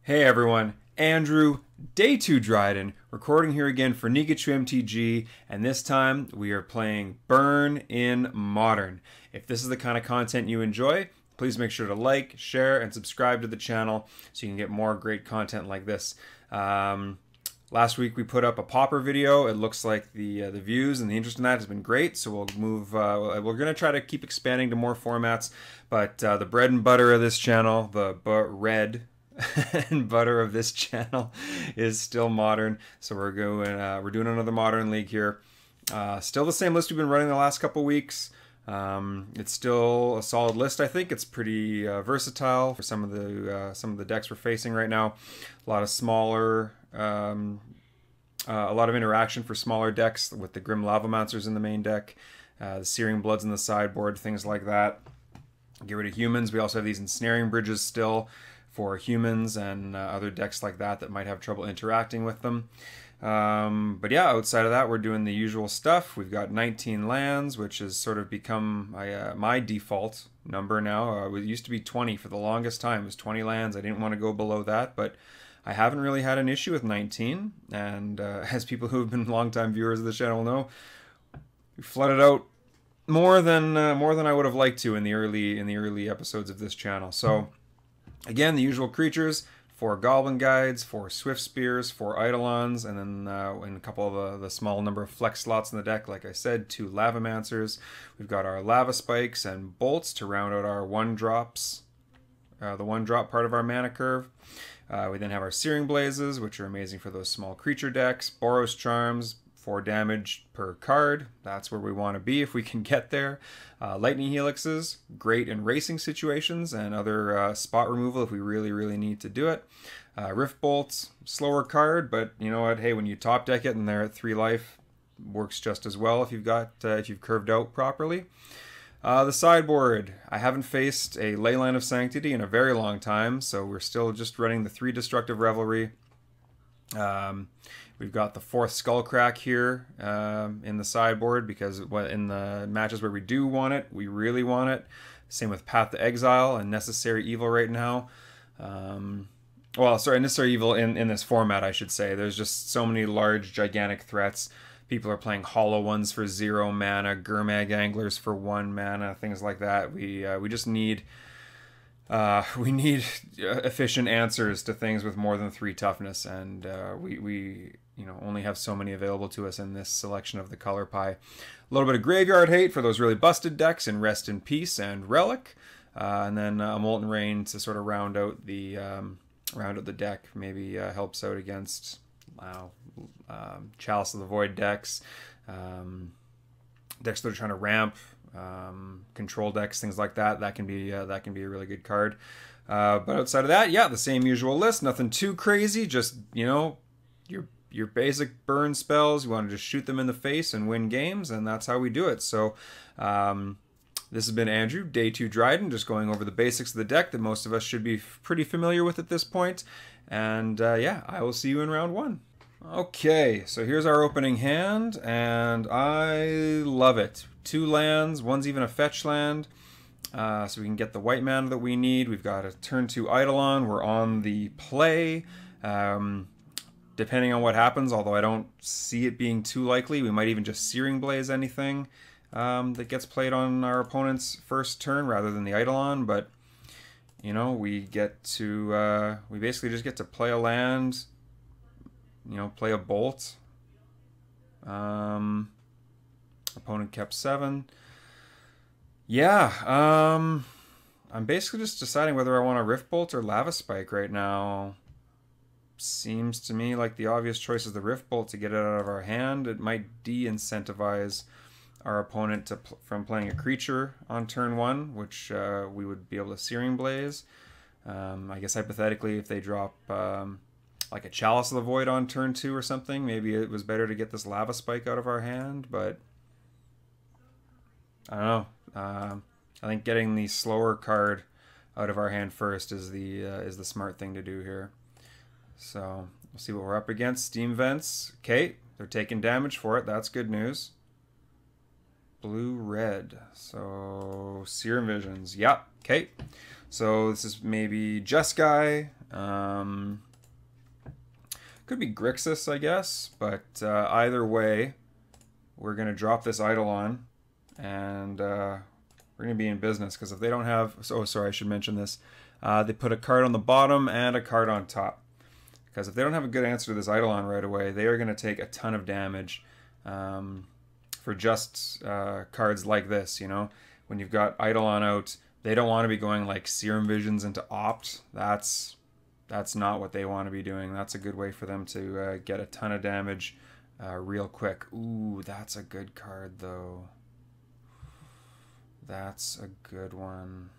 Hey everyone, Andrew, day 2 Dryden, recording here again for Nigachu MTG, and this time we are playing Burn in Modern. If this is the kind of content you enjoy, please make sure to like, share, and subscribe to the channel so you can get more great content like this. Last week we put up a Pauper video. It looks like the views and the interest in that has been great, so we'll move. We're going to try to keep expanding to more formats, but the bread and butter of this channel, the bread and butter of this channel is still Modern. So we're doing another Modern League here. Still the same list we've been running the last couple weeks. It's still a solid list. I think it's pretty versatile for some of the decks we're facing right now. A lot of smaller, a lot of interaction for smaller decks with the Grim Lavamoncers in the main deck, the Searing Bloods in the sideboard, things like that. Get rid of humans. We also have these ensnaring bridges still for humans and other decks like that might have trouble interacting with them. But yeah, outside of that, we're doing the usual stuff. We've got 19 lands, which has sort of become my default number now. It used to be 20 for the longest time. It was 20 lands. I didn't want to go below that, but I haven't really had an issue with 19. And as people who have been longtime viewers of the channel know, we flooded out more than I would have liked to in the early episodes of this channel. So again, the usual creatures: 4 Goblin Guides, 4 Swift Spears, 4 Eidolons, and then a couple of the small number of flex slots in the deck. Like I said, 2 Lavamancers. We've got our Lava Spikes and Bolts to round out our 1-drops, the 1-drop part of our mana curve. We then have our Searing Blazes, which are amazing for those small creature decks. Boros Charms, 4 damage per card. That's where we want to be if we can get there. Lightning Helixes, great in racing situations and other spot removal if we really need to do it. Rift Bolts, slower card, but you know what? Hey, when you top deck it and they're at 3 life, works just as well if you've curved out properly. The sideboard, I haven't faced a Leyline of Sanctity in a very long time, so we're still just running the 3 Destructive Revelry. We've got the 4th Skullcrack here in the sideboard because in the matches where we do want it, we really want it. Same with Path to Exile and Necessary Evil right now. Well, sorry, Necessary Evil in this format, I should say. There's just so many large, gigantic threats. People are playing Hollow Ones for 0 mana, Gurmag Anglers for 1 mana, things like that. We just need... we need efficient answers to things with more than 3 toughness, and we only have so many available to us in this selection of the color pie. A little bit of graveyard hate for those really busted decks in Rest in Peace and Relic, and then a Molten Rain to sort of round out the deck. Maybe helps out against Chalice of the Void decks, decks that are trying to ramp. Control decks, things like that. That can be a really good card. But outside of that, yeah, the same usual list. Nothing too crazy. Just your basic burn spells. You want to just shoot them in the face and win games, and that's how we do it. So this has been Andrew, day 2 Dryden, just going over the basics of the deck that most of us should be pretty familiar with at this point. And yeah, I will see you in round 1. Okay, so here's our opening hand, and I love it. 2 lands, one's even a fetch land, so we can get the white mana that we need. We've got a turn 2 Eidolon. We're on the play. Depending on what happens, although I don't see it being too likely, we might even just Searing Blaze anything that gets played on our opponent's first turn rather than the Eidolon. But we get to we basically just get to play a land. Play a Bolt. Opponent kept 7. Yeah, I'm basically just deciding whether I want a Rift Bolt or Lava Spike right now. Seems to me like the obvious choice is the Rift Bolt to get it out of our hand. It might de-incentivize our opponent from playing a creature on turn 1, which we would be able to Searing Blaze. I guess hypothetically, if they drop like a Chalice of the Void on turn 2 or something, maybe it was better to get this Lava Spike out of our hand, but I don't know. I think getting the slower card out of our hand first is the smart thing to do here. So we'll see what we're up against. Steam Vents. Okay, they're taking damage for it. That's good news. Blue-red. So Serum Visions. Yep. Okay. So this is maybe Jeskai. Could be Grixis, I guess, but either way, we're going to drop this Eidolon, and we're going to be in business, because if they don't have... Oh, sorry, I should mention this. They put a card on the bottom and a card on top. Because if they don't have a good answer to this Eidolon right away, they are going to take a ton of damage for just cards like this, you know? When you've got Eidolon out, they don't want to be going like Serum Visions into Opt. That's not what they want to be doing. That's a good way for them to get a ton of damage real quick. Ooh, that's a good card, though. That's a good one.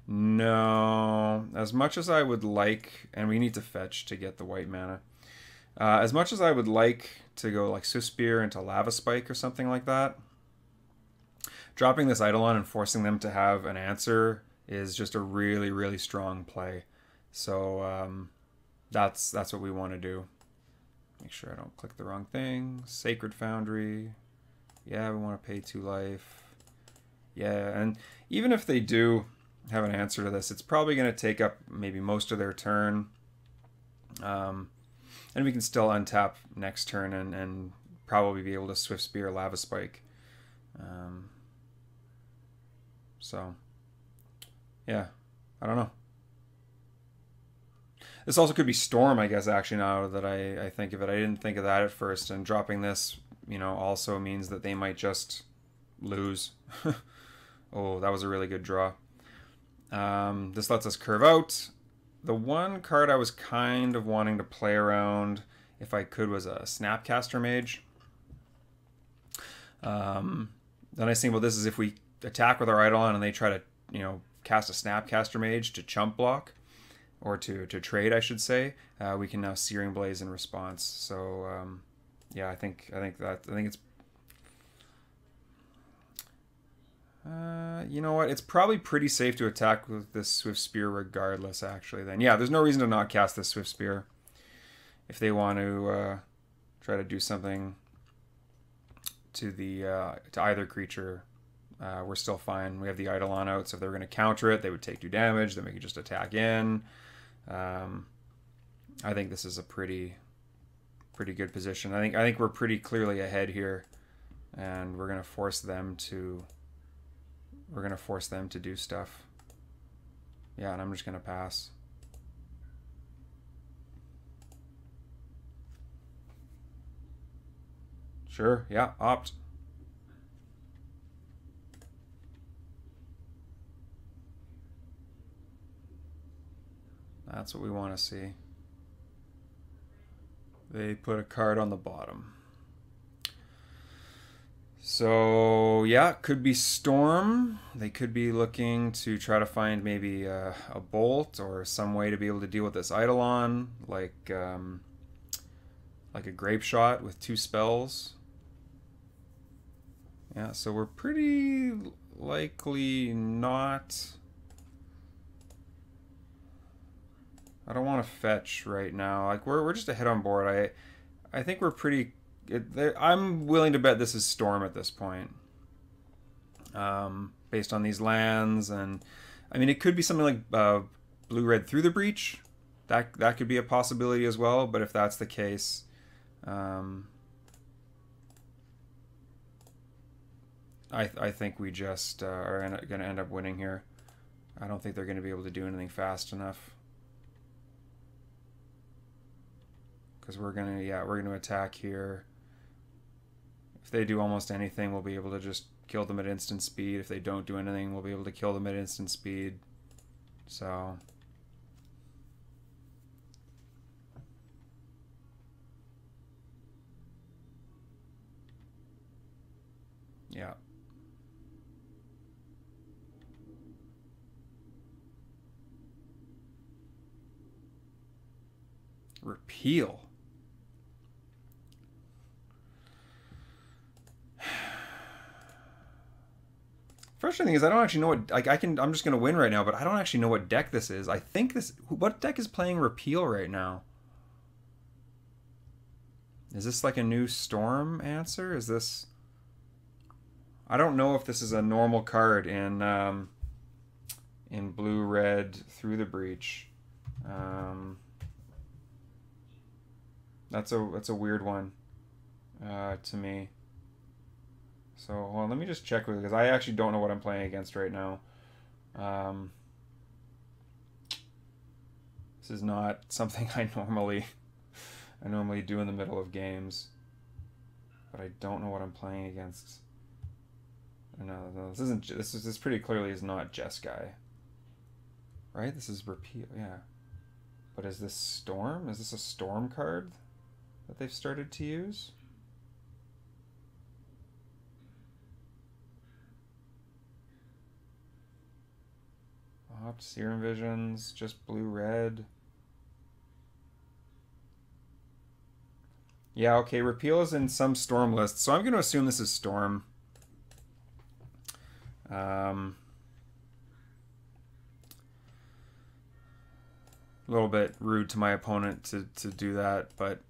No, as much as I would like, and we need to fetch to get the white mana. As much as I would like to go like Swift Spear into Lava Spike or something like that, dropping this Eidolon and forcing them to have an answer is just a really, really strong play. So that's what we want to do. Make sure I don't click the wrong thing. Sacred Foundry. Yeah, we want to pay 2 life. Yeah, and even if they do have an answer to this, it's probably going to take up maybe most of their turn. And we can still untap next turn and probably be able to Swift Spear Lava Spike. So, yeah, I don't know. This also could be Storm, I guess, actually, now that I think of it. I didn't think of that at first, and dropping this, you know, also means that they might just lose. Oh, that was a really good draw. This lets us curve out. The one card I was kind of wanting to play around, if I could, was a Snapcaster Mage. Then I think, well, this is if we attack with our Eidolon and they try to, you know, cast a Snapcaster Mage to chump block, or to trade, I should say. We can now Searing Blaze in response. So yeah, I think it's. You know what? It's probably pretty safe to attack with this Swift Spear regardless, actually, then. Yeah, there's no reason to not cast this Swift Spear if they want to try to do something to the to either creature. We're still fine. We have the Eidolon out, so if they were going to counter it, they would take 2 damage, then we could just attack in. I think this is a pretty good position. I think we're pretty clearly ahead here, and we're going to force them to... We're going to force them to do stuff. Yeah, and I'm just going to pass. Sure, yeah, opt. That's what we want to see. They put a card on the bottom. So, yeah, could be Storm. They could be looking to try to find maybe a Bolt or some way to be able to deal with this Eidolon, like a Grape Shot with 2 spells. Yeah, so we're pretty likely not... I don't want to fetch right now. Like we're just a hit on board. I think we're pretty... I'm willing to bet this is Storm at this point, based on these lands, and I mean it could be something like Blue-Red Through the Breach. That could be a possibility as well. But if that's the case, I think we just are going to end up winning here. I don't think they're going to be able to do anything fast enough. Because we're gonna attack here. If they do almost anything, we'll be able to just kill them at instant speed. If they don't do anything, we'll be able to kill them at instant speed. So yeah. Repeal. Frustrating thing is I don't actually know what, like, I'm just gonna win right now, but I don't actually know what deck this is. I think what deck is playing Repeal right now? Is this like a new Storm answer? Is this... I don't know if this is a normal card in Blue-Red Through the Breach. That's a weird one to me. So well, let me just check with it because I actually don't know what I'm playing against right now. This is not something I normally do in the middle of games, but I don't know what I'm playing against. No, this isn't. This pretty clearly is not Jeskai, right? This is repeal, yeah. But is this Storm? Is this a Storm card that they've started to use? Opt, Serum Visions, just blue-red. Yeah, okay, repeal is in some Storm lists, so I'm going to assume this is Storm. A little bit rude to my opponent to do that, but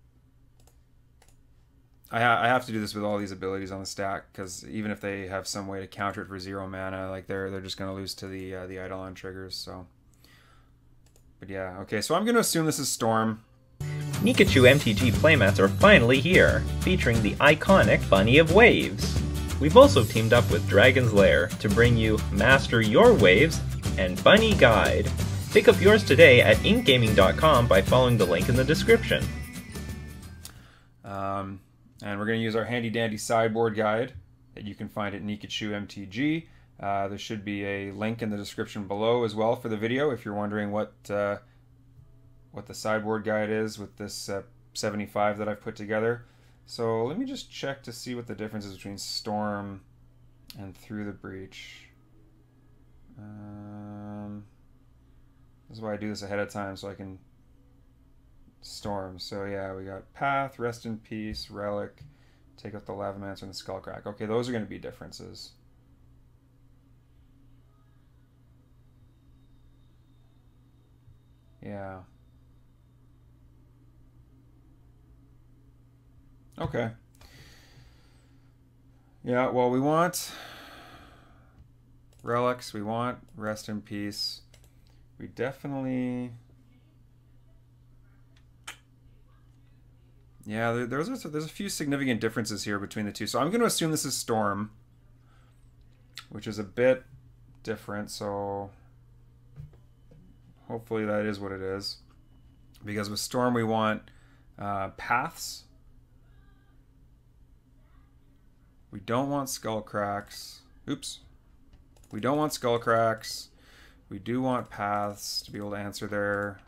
I have to do this with all these abilities on the stack, because even if they have some way to counter it for 0 mana, like they're just going to lose to the Eidolon triggers. So, but yeah, okay. So I'm going to assume this is Storm. Pikachu MTG playmats are finally here, featuring the iconic Bunny of Waves. We've also teamed up with Dragon's Lair to bring you Master Your Waves and Bunny Guide. Pick up yours today at inkgaming.com by following the link in the description. And we're going to use our handy dandy sideboard guide that you can find at Pikachu MTG. There should be a link in the description below as well for the video if you're wondering what the sideboard guide is with this 75 that I've put together. So let me just check to see what the difference is between Storm and Through the Breach. This is why I do this ahead of time, so I can Storm. So yeah, we got Path, Rest in Peace, Relic, take out the Lavamancer and the Skullcrack. Okay, those are going to be differences. Yeah. Okay. Yeah, well, we want Relics, we want Rest in Peace. We definitely... Yeah, there's a few significant differences here between the two. So I'm going to assume this is Storm, which is a bit different, so hopefully that is what it is. Because with Storm we want Paths. We don't want Skullcracks. Oops. We don't want Skullcracks. We do want Paths to be able to answer their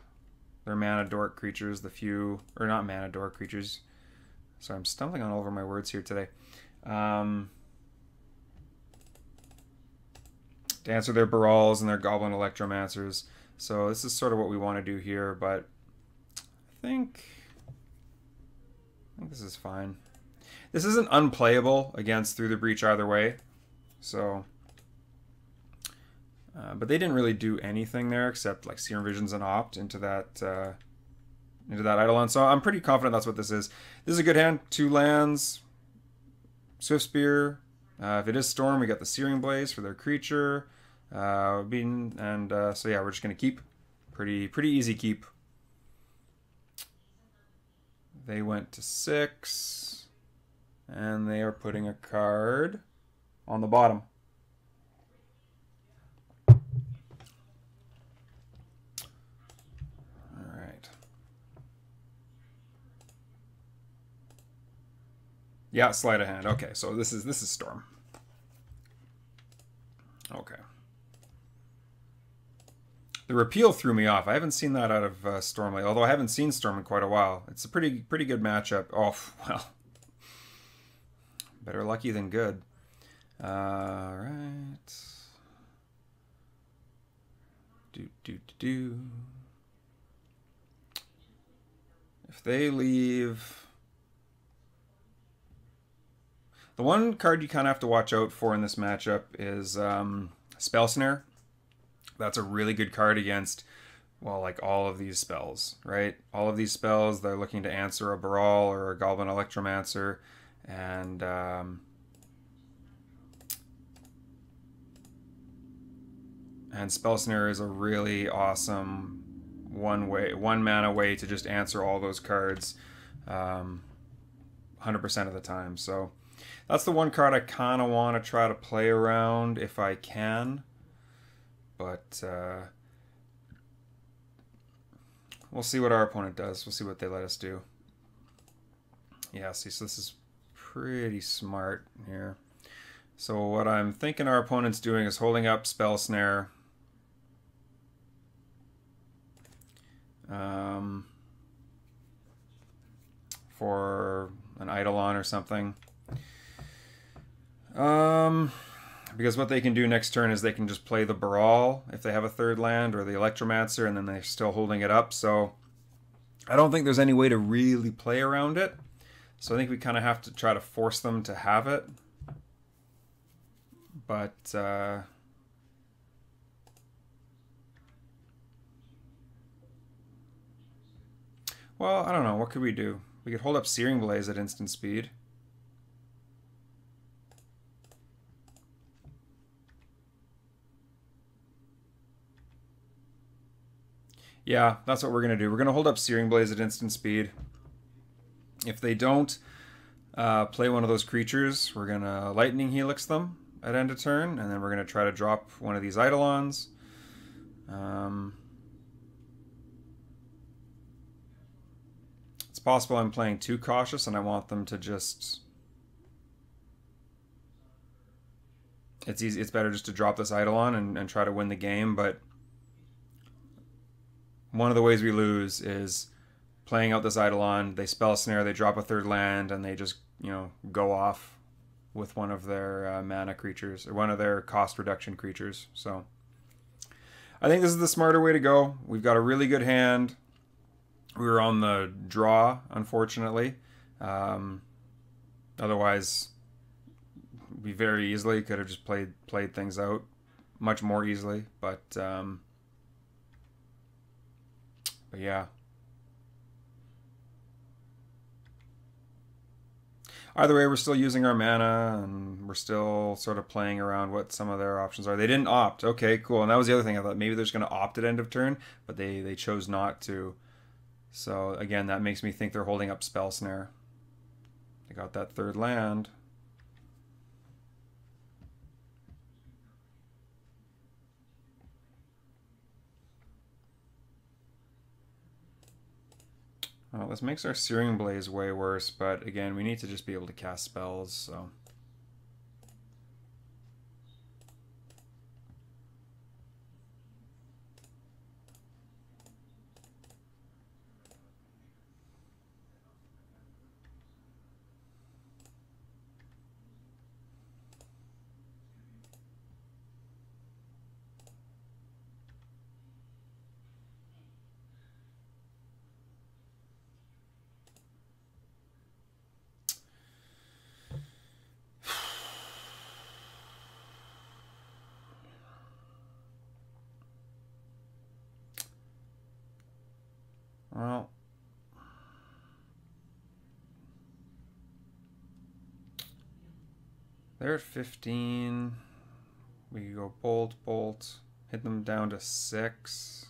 mana dork creatures, the few, or not mana dork creatures. Sorry, I'm stumbling on all over my words here today. To answer their Barals and their Goblin Electromancers. So this is sort of what we want to do here, but I think this is fine. This isn't unplayable against Through the Breach either way. So, but they didn't really do anything there except like Serum Visions and Opt into that Eidolon. So I'm pretty confident that's what this is. This is a good hand. 2 lands, Swift Spear. If it is Storm, we got the Searing Blaze for their creature. So yeah, we're just gonna keep. Pretty easy keep. They went to 6, and they are putting a card on the bottom. Yeah, sleight of hand. Okay, so this is Storm. Okay. The repeal threw me off. I haven't seen that out of Storm lately, although I haven't seen Storm in quite a while. It's a pretty good matchup. Oh, well. Better lucky than good. All right. If they leave... The one card you kind of have to watch out for in this matchup is Spell Snare. That's a really good card against, well, like all of these spells, right? All of these spells, they're looking to answer a Baral or a Goblin Electromancer, and Spell Snare is a really awesome one mana way to just answer all those cards 100% of the time. So that's the one card I kind of want to try to play around if I can. But we'll see what our opponent does. We'll see what they let us do. Yeah, see, so this is pretty smart here. So what I'm thinking our opponent's doing is holding up Spell Snare. For an Eidolon or something. Because what they can do next turn is they can just play the Brawl if they have a third land, or the Electromancer, and then they're still holding it up. So I don't think there's any way to really play around it. So I think we kind of have to try to force them to have it. But well, I don't know. What could we do? We could hold up Searing Blaze at instant speed. Yeah, that's what we're going to do. We're going to hold up Searing Blaze at instant speed. If they don't play one of those creatures, we're going to Lightning Helix them at end of turn, and then we're going to try to drop one of these Eidolons. It's possible I'm playing too cautious and I want them to just... It's better just to drop this Eidolon and try to win the game, but one of the ways we lose is playing out this Eidolon, they Spell Snare, they drop a third land, and they just, you know, go off with one of their mana creatures, or one of their cost reduction creatures. So I think this is the smarter way to go. We've got a really good hand. We were on the draw, unfortunately. Otherwise, we very easily could have just played things out much more easily. But yeah. Either way, we're still using our mana, and we're still sort of playing around what some of their options are. They didn't opt. Okay, cool. And that was the other thing. I thought maybe they're just going to opt at end of turn, but they chose not to. So again, that makes me think they're holding up Spell Snare. They got that third land. Well, this makes our Searing Blaze way worse, but again, we need to just be able to cast spells, so... Well, they're at 15. We could go bolt, hit them down to 6.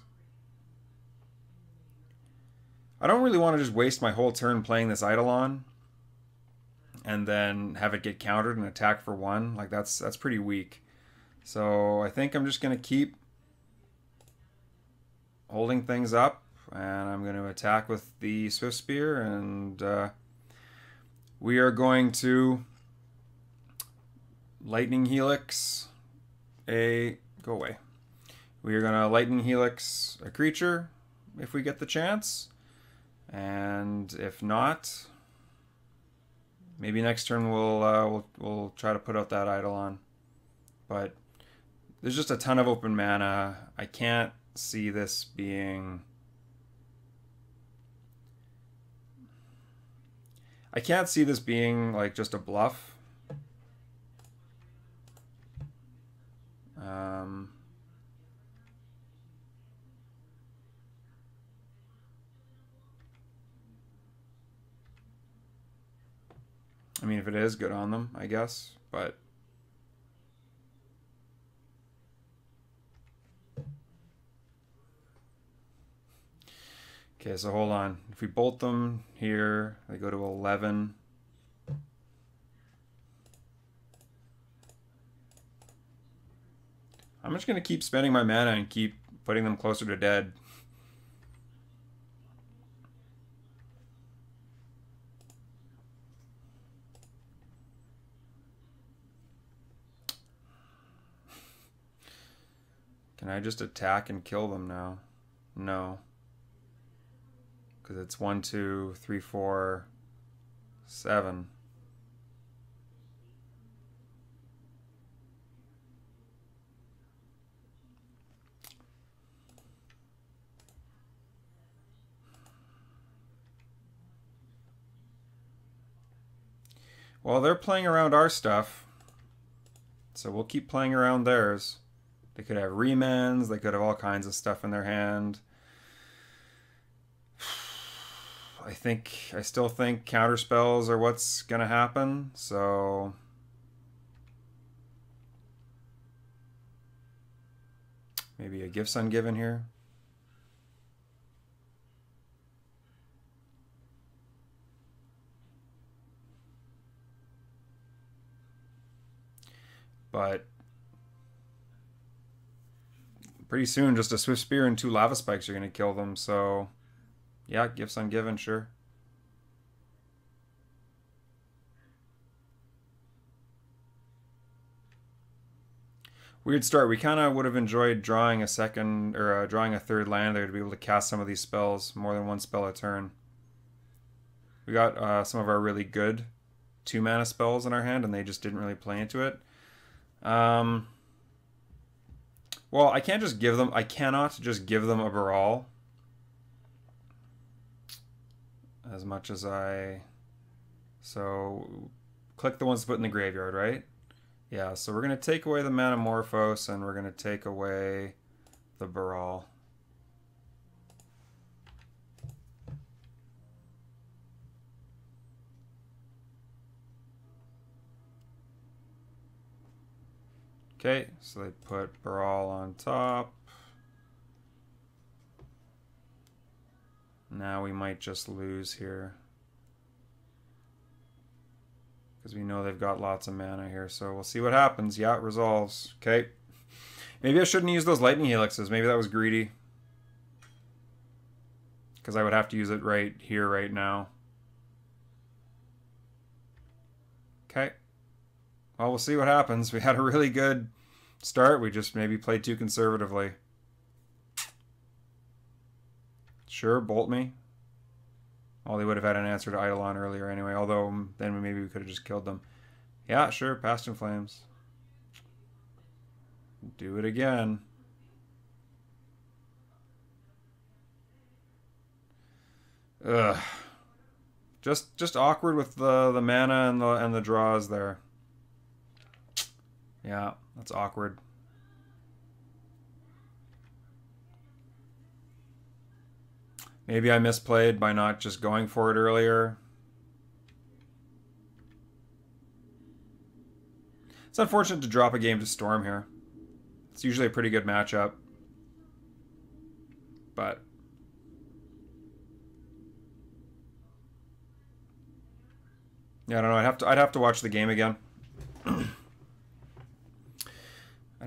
I don't really want to just waste my whole turn playing this Eidolon and then have it get countered and attack for 1. Like, that's pretty weak. So I think I'm just going to keep holding things up. And I'm going to attack with the Swift Spear, and we are going to Lightning Helix go away. We are going to Lightning Helix a creature if we get the chance, and if not, maybe next turn we'll try to put out that Eidolon. But there's just a ton of open mana. I can't see this being... I can't see this being like just a bluff. I mean, if it is, good on them, I guess, but Okay, so hold on. If we bolt them here, they go to 11. I'm just going to keep spending my mana and keep putting them closer to dead. Can I just attack and kill them now? No. Because it's 1, 2, 3, 4, 7. Well, they're playing around our stuff, so we'll keep playing around theirs. They could have remans, they could have all kinds of stuff in their hand. I still think counter spells are what's gonna happen, so maybe a Gifts Ungiven here. But pretty soon, just a Swift Spear and 2 Lava Spikes are going to kill them, so yeah, Gifts Ungiven, sure. Weird start. We kind of would have enjoyed drawing a second, or drawing a third land there to be able to cast some of these spells, more than one spell a turn. We got some of our really good 2-mana spells in our hand, and they just didn't really play into it. Well, I cannot just give them a Baral. As much as so click the ones to put in the graveyard, right? Yeah, so we're going to take away the Manamorphose, and we're going to take away the Baral. Okay, so they put Baral on top. Now we might just lose here, because we know they've got lots of mana here, so we'll see what happens. Yeah, it resolves. Okay. Maybe I shouldn't use those Lightning Helixes. Maybe that was greedy, because I would have to use it right here, right now. Okay. Well, we'll see what happens. We had a really good start. We just maybe played too conservatively. Sure, bolt me. Well, they would have had an answer to Eidolon earlier anyway, although then maybe we could have just killed them. Yeah, sure, Past in Flames. Do it again. Ugh. Just awkward with the mana and the draws there. Yeah, that's awkward. Maybe I misplayed by not just going for it earlier. It's unfortunate to drop a game to Storm here. It's usually a pretty good matchup. But yeah, I don't know. I'd have to watch the game again. I'd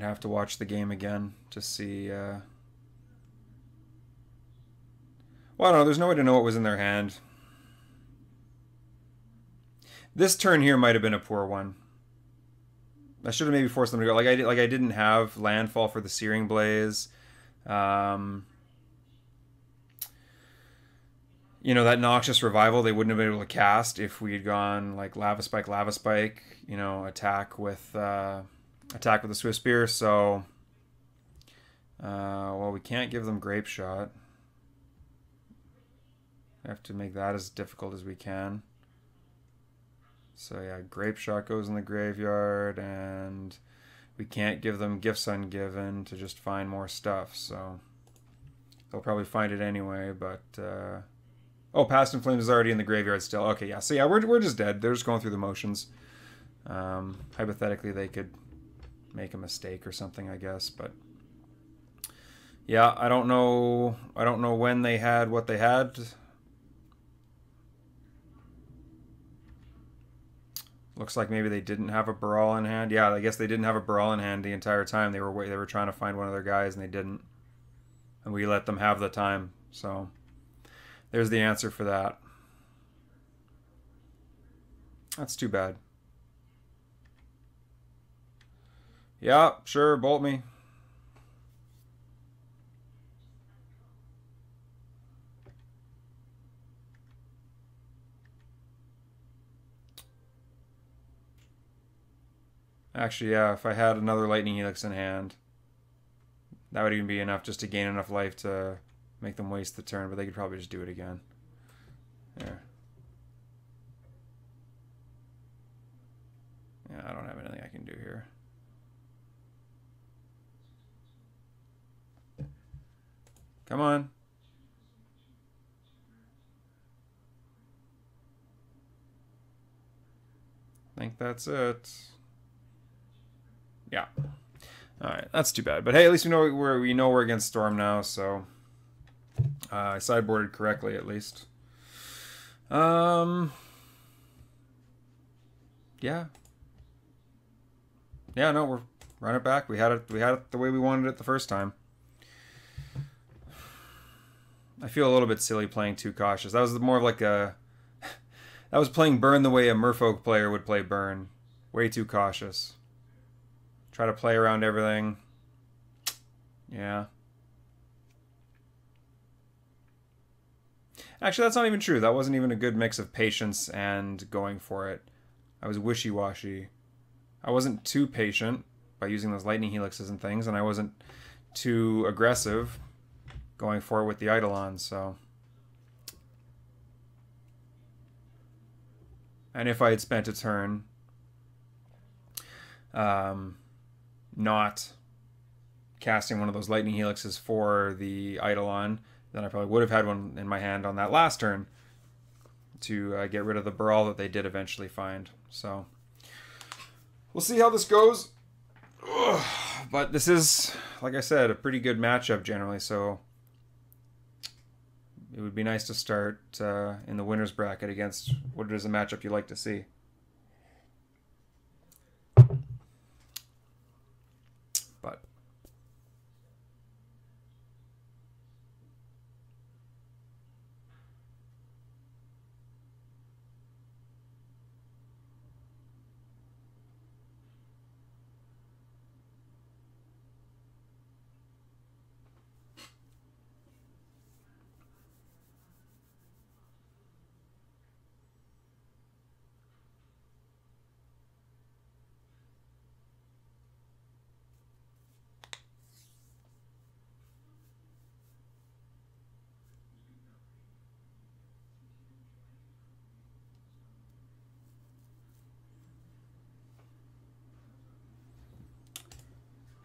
have to watch the game again to see. Well, I don't know. There's no way to know what was in their hand. This turn here might have been a poor one. I should have maybe forced them to go. Like I didn't have landfall for the Searing Blaze. You know, that Noxious Revival they wouldn't have been able to cast if we had gone like Lava Spike. You know, attack with the Swift Spear. So, well, we can't give them Grape Shot. We have to make that as difficult as we can. So yeah, Grape Shot goes in the graveyard, and we can't give them Gifts Ungiven to just find more stuff. So they'll probably find it anyway. But oh, Past in Flames is already in the graveyard still. Okay, yeah. So yeah, we're just dead. They're just going through the motions. Hypothetically, they could make a mistake or something, I guess. But Yeah, I don't know. I don't know when they had what they had. Looks like maybe they didn't have a Baral in hand. Yeah, I guess they didn't have a Baral in hand the entire time. They were trying to find one of their guys and they didn't. And we let them have the time. So there's the answer for that. That's too bad. Yeah, sure, bolt me. Actually, yeah, if I had another Lightning Helix in hand, that would even be enough just to gain enough life to make them waste the turn, but they could probably just do it again. There. Yeah, I don't have anything I can do here. Come on. I think that's it. Yeah. All right, that's too bad. But hey, at least we know we're against Storm now, so I sideboarded correctly at least. Yeah. Yeah, no, we're run it back. We had it the way we wanted it the first time. I feel a little bit silly playing too cautious. That was more of like a that was playing Burn the way a Merfolk player would play Burn. Way too cautious. Try to play around everything. Yeah. Actually, that's not even true. That wasn't even a good mix of patience and going for it. I was wishy-washy. I wasn't too patient by using those Lightning Helixes and things, and I wasn't too aggressive going for it with the Eidolon, so... And if I had spent a turn not casting one of those Lightning Helixes for the Eidolon, then I probably would have had one in my hand on that last turn to get rid of the Baral that they did eventually find. So we'll see how this goes. Ugh. But this is, like I said, a pretty good matchup generally, so it would be nice to start in the winner's bracket against what is a matchup you like to see. But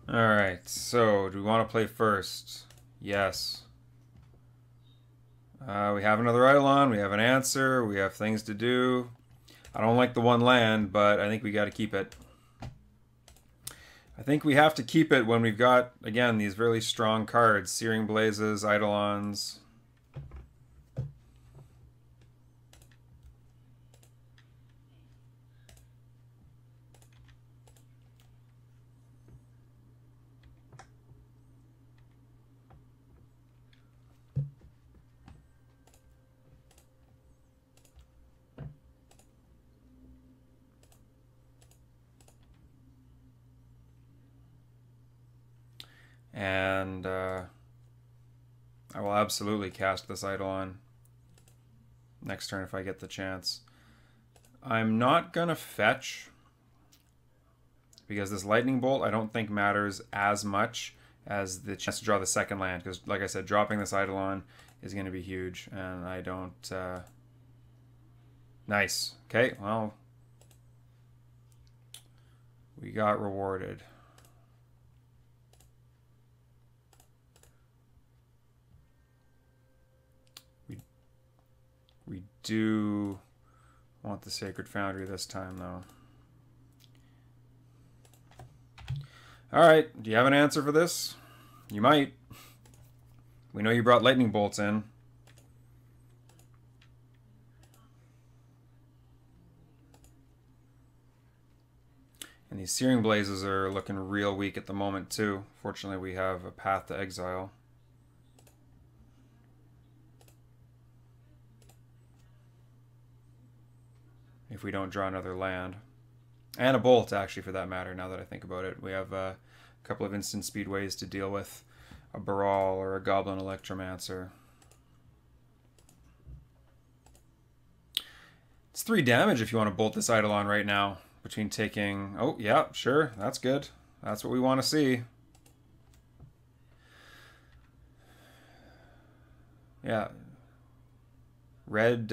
alright, so do we want to play first? Yes. We have another Eidolon, we have an answer, we have things to do. I don't like the one land, but I think we got to keep it. I think we have to keep it when we've got, again, these really strong cards. Searing Blazes, Eidolons. And I will absolutely cast this Eidolon next turn if I get the chance. I'm not going to fetch because this Lightning Bolt I don't think matters as much as the chance to draw the second land, because like I said, dropping this Eidolon is going to be huge, and I don't... Nice. Okay, well, we got rewarded. We do want the Sacred Foundry this time, though. Alright, do you have an answer for this? You might. We know you brought lightning bolts in. And these Searing Blazes are looking real weak at the moment too. Fortunately, we have a Path to Exile. If we don't draw another land. And a bolt, actually, for that matter, now that I think about it. We have a couple of instant speed ways to deal with a Baral or a Goblin Electromancer. It's 3 damage if you want to bolt this Eidolon right now. Between taking... Oh, yeah, sure, that's good. That's what we want to see. Yeah. Red,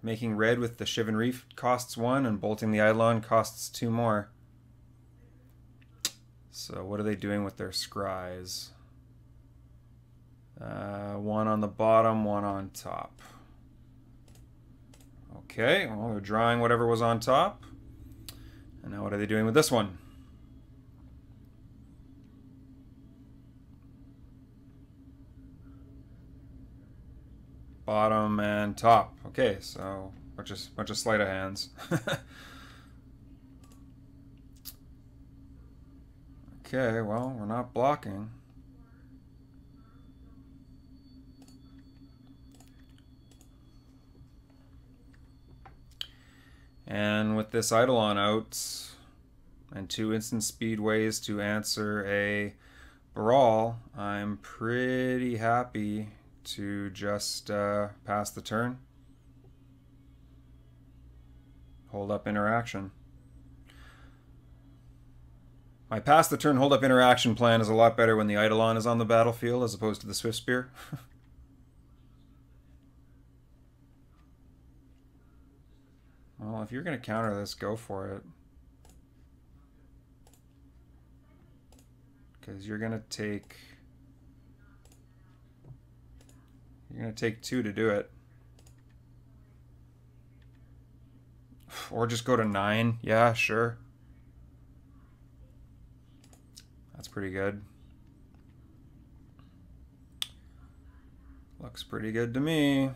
making red with the Shivan Reef costs 1, and bolting the Eidolon costs 2 more. So what are they doing with their scries? 1 on the bottom, 1 on top. Okay, well, they're drawing whatever was on top. And now what are they doing with this one? Bottom and top. Okay, so bunch of sleight of hands. Okay, well, we're not blocking. And with this Eidolon out and 2 instant speedways to answer a Brawl, I'm pretty happy to just pass the turn. Hold up interaction. My pass the turn hold up interaction plan is a lot better when the Eidolon is on the battlefield as opposed to the Swift Spear. Well, if you're going to counter this, go for it. Because you're going to take... You're going to take 2 to do it. Or just go to 9. Yeah, sure. That's pretty good. Looks pretty good to me.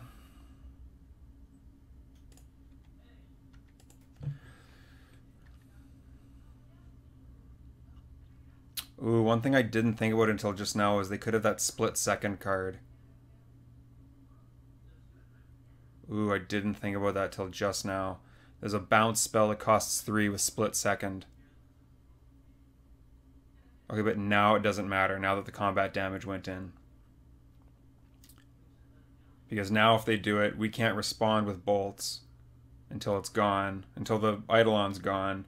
Ooh, one thing I didn't think about until just now is they could have that split second card. Ooh, I didn't think about that till just now. There's a bounce spell that costs 3 with split second. Okay, but now it doesn't matter, now that the combat damage went in. Because now if they do it, we can't respond with bolts until it's gone, until the Eidolon's gone.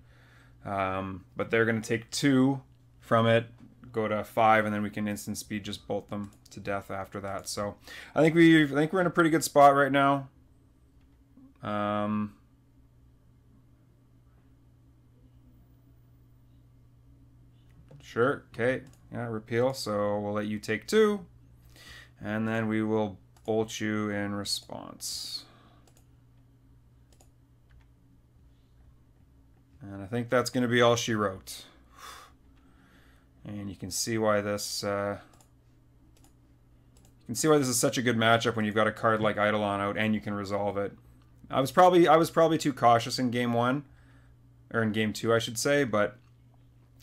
But they're going to take 2 from it, go to 5, and then we can instant speed just bolt them to death after that. So I think we're in a pretty good spot right now. Sure, okay, yeah, repeal, so we'll let you take 2, and then we will bolt you in response. And I think that's going to be all she wrote. And you can see why this is such a good matchup when you've got a card like Eidolon out and you can resolve it. I was probably too cautious in game 1, or in game 2, I should say, but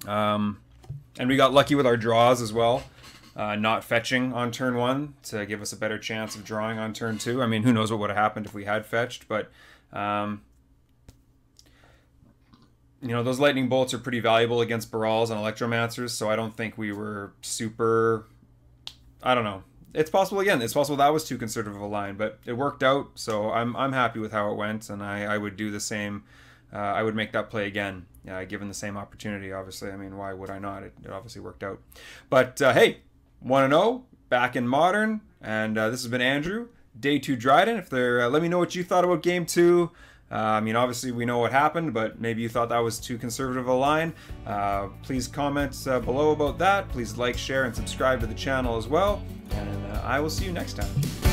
and we got lucky with our draws as well, not fetching on turn 1 to give us a better chance of drawing on turn 2. I mean, who knows what would have happened if we had fetched, but you know, those lightning bolts are pretty valuable against Barals and Electromancers, so I don't think we were super... I don't know. It's possible, again, it's possible that was too conservative a line, but it worked out, so I'm happy with how it went, and I would do the same. I would make that play again, given the same opportunity, obviously. I mean, why would I not? It obviously worked out. But, hey, 1-0, back in Modern, and this has been Andrew, Day 2 Dryden. If they're, let me know what you thought about Game 2. I mean, obviously we know what happened, but maybe you thought that was too conservative a line. Please comment below about that. Please like, share, and subscribe to the channel as well. And I will see you next time.